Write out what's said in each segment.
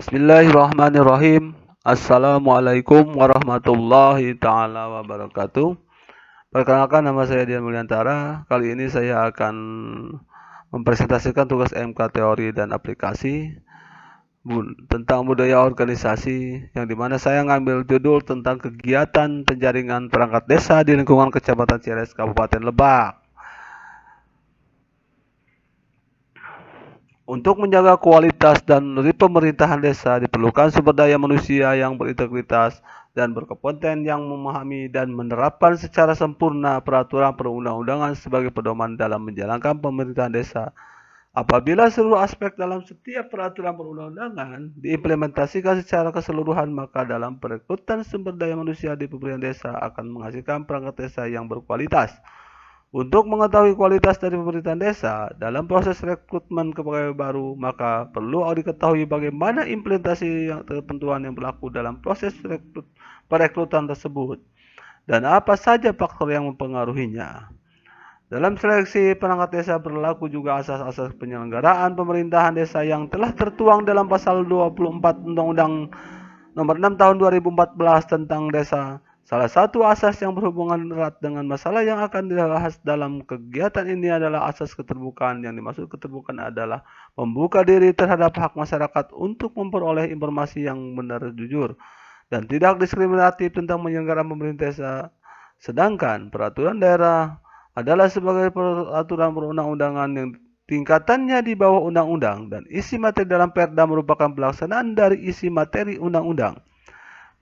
Bismillahirrahmanirrahim. Assalamualaikum warahmatullahi taala wabarakatuh. Perkenalkan, nama saya Dian Mulyantara. Kali ini saya akan mempresentasikan tugas MK teori dan aplikasi tentang budaya organisasi, yang dimana saya ngambil judul tentang kegiatan penjaringan perangkat desa di lingkungan Kecamatan Ciles, Kabupaten Lebak. Untuk menjaga kualitas dan pemerintahan desa, diperlukan sumber daya manusia yang berintegritas dan berkompeten, yang memahami dan menerapkan secara sempurna peraturan perundang-undangan sebagai pedoman dalam menjalankan pemerintahan desa. Apabila seluruh aspek dalam setiap peraturan perundang-undangan diimplementasikan secara keseluruhan, maka dalam perekrutan sumber daya manusia di pemerintahan desa akan menghasilkan perangkat desa yang berkualitas. Untuk mengetahui kualitas dari pemerintahan desa dalam proses rekrutmen kepegawai baru, maka perlu diketahui bagaimana implementasi ketentuan yang berlaku dalam proses perekrutan tersebut dan apa saja faktor yang mempengaruhinya. Dalam seleksi perangkat desa berlaku juga asas-asas penyelenggaraan pemerintahan desa yang telah tertuang dalam pasal 24 Undang-Undang Nomor 6 Tahun 2014 tentang Desa. Salah satu asas yang berhubungan erat dengan masalah yang akan dibahas dalam kegiatan ini adalah asas keterbukaan. Yang dimaksud keterbukaan adalah membuka diri terhadap hak masyarakat untuk memperoleh informasi yang benar, jujur, dan tidak diskriminatif tentang penyelenggaraan pemerintah desa. Sedangkan peraturan daerah adalah sebagai peraturan perundang-undangan yang tingkatannya di bawah undang-undang, dan isi materi dalam Perda merupakan pelaksanaan dari isi materi undang-undang.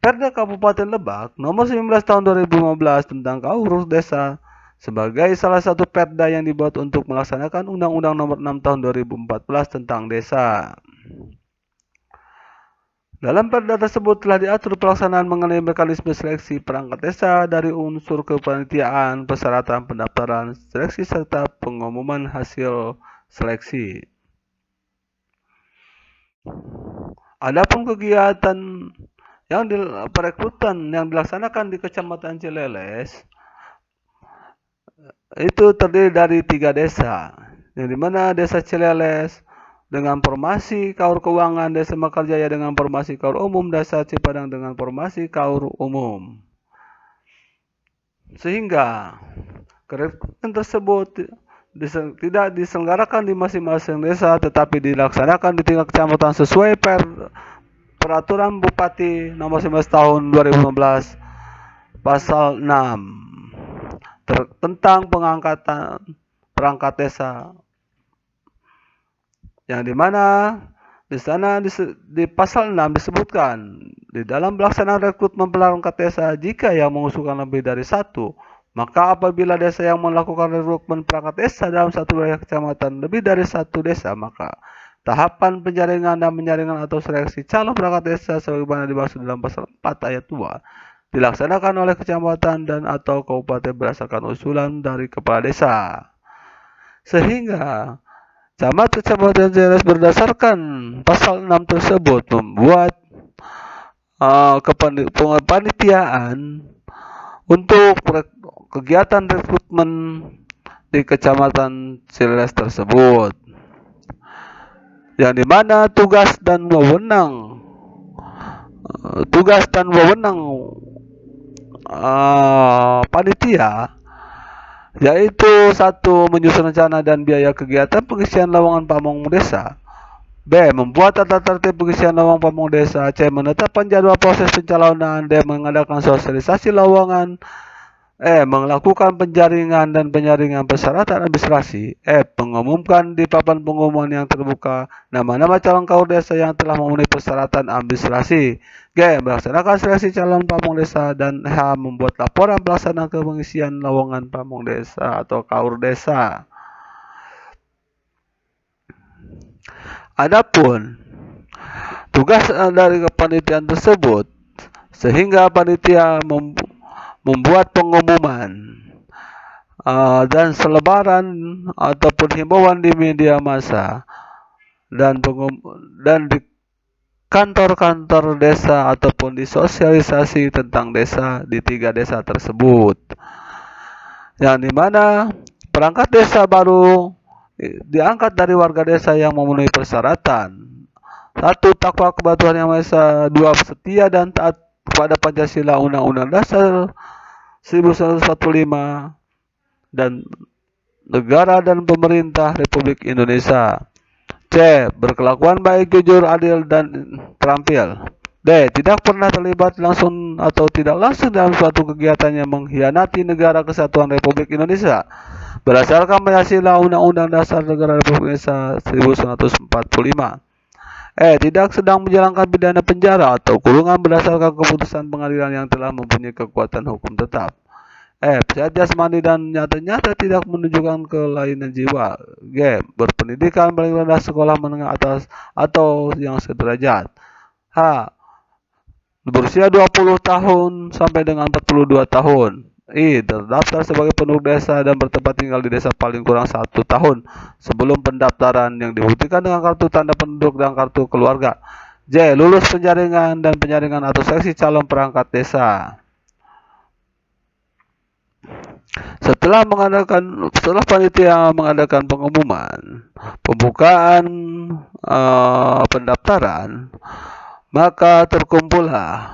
Perda Kabupaten Lebak Nomor 19 Tahun 2015 tentang KUR Desa sebagai salah satu perda yang dibuat untuk melaksanakan Undang-Undang Nomor 6 Tahun 2014 tentang Desa. Dalam perda tersebut telah diatur pelaksanaan mengenai mekanisme seleksi perangkat desa dari unsur kepanitiaan, persyaratan pendaftaran, seleksi, serta pengumuman hasil seleksi. Adapun kegiatan yang perekrutan yang dilaksanakan di Kecamatan Cileles itu terdiri dari 3 desa, yang dimana Desa Cileles dengan formasi KAUR Keuangan, Desa Mekarjaya dengan formasi KAUR Umum, Desa Cipadang dengan formasi KAUR Umum. Sehingga kerekrutan tersebut tidak diselenggarakan di masing-masing desa, tetapi dilaksanakan di tingkat kecamatan sesuai Peraturan Bupati Nomor 19 Tahun 2015 Pasal 6 tentang pengangkatan perangkat desa, yang dimana di sana di pasal 6 disebutkan di dalam pelaksanaan rekrutmen perangkat desa, jika yang mengusulkan lebih dari satu, maka apabila desa yang melakukan rekrutmen perangkat desa dalam satu wilayah kecamatan lebih dari satu desa, maka tahapan penjaringan dan penyaringan atau seleksi calon perangkat desa sebagaimana dimaksud dalam pasal 4 ayat 2 dilaksanakan oleh kecamatan dan atau kabupaten berdasarkan usulan dari kepala desa. Sehingga camat kecamatan Ciles berdasarkan pasal 6 tersebut membuat kepanitiaan untuk kegiatan rekrutmen di Kecamatan Ciles tersebut, yang dimana tugas dan wewenang panitia yaitu: 1. Menyusun rencana dan biaya kegiatan pengisian lowongan pamong desa. B. Membuat tata tertib pengisian lowongan pamong desa. C. Menetapkan jadwal proses pencalonan. D. Mengadakan sosialisasi lowongan. E. Melakukan penjaringan dan penyaringan persyaratan administrasi. F. Mengumumkan di papan pengumuman yang terbuka nama-nama calon KAUR desa yang telah memenuhi persyaratan administrasi. G. Melaksanakan seleksi calon pamong desa. Dan H. Membuat laporan pelaksanaan pengisian lowongan pamong desa atau KAUR desa. Adapun tugas dari kepanitiaan tersebut, sehingga panitia membuat pengumuman dan selebaran ataupun himbauan di media massa dan di kantor-kantor desa ataupun disosialisasi tentang desa di 3 desa tersebut, yang dimana perangkat desa baru diangkat dari warga desa yang memenuhi persyaratan 1. Takwa kepada Tuhan Yang Maha Esa. 2. Setia dan taat kepada Pancasila Undang-Undang Dasar 1945 dan negara dan pemerintah Republik Indonesia. C. Berkelakuan baik, jujur, adil, dan terampil. D. Tidak pernah terlibat langsung atau tidak langsung dalam suatu kegiatan yang mengkhianati negara kesatuan Republik Indonesia berdasarkan Pancasila Undang-Undang Dasar Negara Republik Indonesia 1945. Tidak sedang menjalankan pidana penjara atau kurungan berdasarkan keputusan pengadilan yang telah mempunyai kekuatan hukum tetap. Sehat jasmani dan nyata-nyata tidak menunjukkan kelainan jiwa. G. Berpendidikan paling rendah sekolah menengah atas atau yang sederajat. H. Berusia 20 tahun sampai dengan 42 tahun. I. Terdaftar sebagai penduduk desa dan bertempat tinggal di desa paling kurang 1 tahun sebelum pendaftaran yang dibuktikan dengan kartu tanda penduduk dan kartu keluarga. J. Lulus penjaringan dan penyaringan atau seleksi calon perangkat desa. Setelah panitia mengadakan pengumuman pembukaan pendaftaran, maka terkumpullah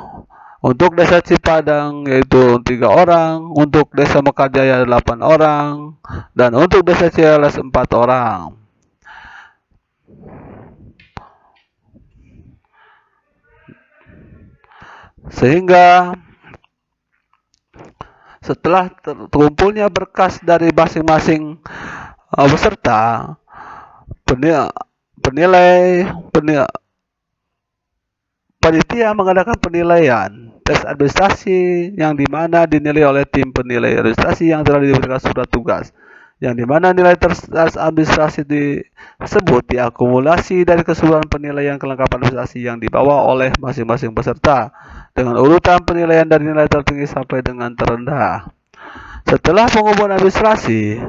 untuk desa Cipadang yaitu 3 orang, untuk desa Mekarjaya 8 orang, dan untuk desa Cialas 4 orang. Sehingga setelah terkumpulnya berkas dari masing-masing peserta, panitia mengadakan penilaian tes administrasi yang dimana dinilai oleh tim penilai administrasi yang telah diberikan surat tugas, yang dimana nilai tes administrasi tersebut diakumulasi dari keseluruhan penilaian kelengkapan administrasi yang dibawa oleh masing-masing peserta dengan urutan penilaian dari nilai tertinggi sampai dengan terendah. Setelah pengumuman administrasi,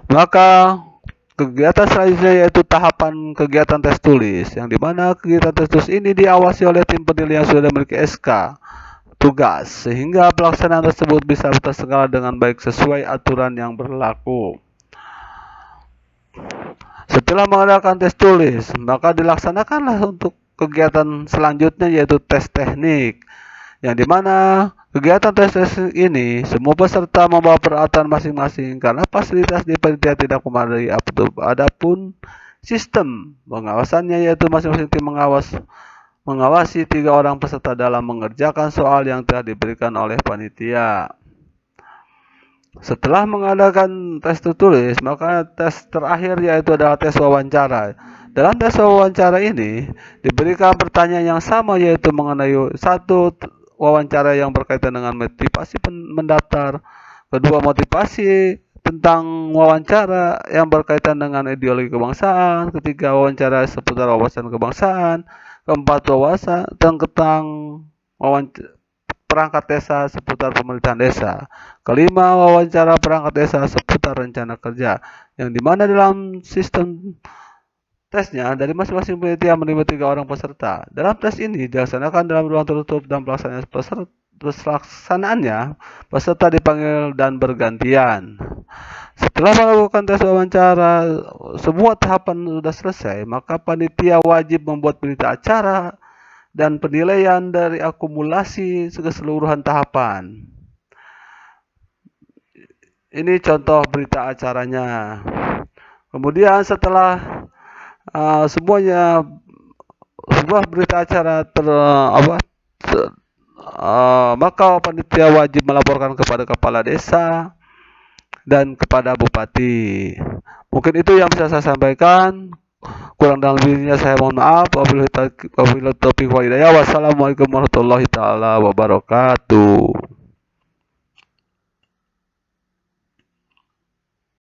maka kegiatan selanjutnya yaitu tahapan kegiatan tes tulis, yang dimana kegiatan tes tulis ini diawasi oleh tim penilai yang sudah memiliki SK tugas, sehingga pelaksanaan tersebut bisa terselenggara dengan baik sesuai aturan yang berlaku. Setelah mengadakan tes tulis, maka dilaksanakanlah untuk kegiatan selanjutnya yaitu tes teknik, yang dimana kegiatan tes teknik ini semua peserta membawa peralatan masing-masing karena fasilitas di panitia tidak memadai. Adapun sistem pengawasannya yaitu masing-masing tim mengawasi 3 orang peserta dalam mengerjakan soal yang telah diberikan oleh panitia. Setelah mengadakan tes tertulis, maka tes terakhir yaitu adalah tes wawancara. Dalam tes wawancara ini diberikan pertanyaan yang sama yaitu mengenai 1. Wawancara yang berkaitan dengan motivasi mendaftar, 2. Motivasi tentang wawancara yang berkaitan dengan ideologi kebangsaan, 3. Wawancara seputar wawasan kebangsaan, 4. Wawasan tentang perangkat desa seputar pemerintahan desa, 5. Wawancara perangkat desa seputar rencana kerja, yang dimana dalam sistem tesnya dari masing-masing panitia menerima 3 orang peserta. Dalam tes ini dilaksanakan dalam ruang tertutup dan pelaksanaannya peserta dipanggil dan bergantian. Setelah melakukan tes wawancara, semua tahapan sudah selesai, maka panitia wajib membuat berita acara dan penilaian dari akumulasi keseluruhan tahapan. Ini contoh berita acaranya. Kemudian setelah sebuah berita acara maka panitia wajib melaporkan kepada kepala desa dan kepada bupati. Mungkin itu yang bisa saya sampaikan. Kurang dan lebihnya saya mohon maaf. Wabillahi taufiq wal hidayah. Wassalamualaikum warahmatullahi taala wabarakatuh.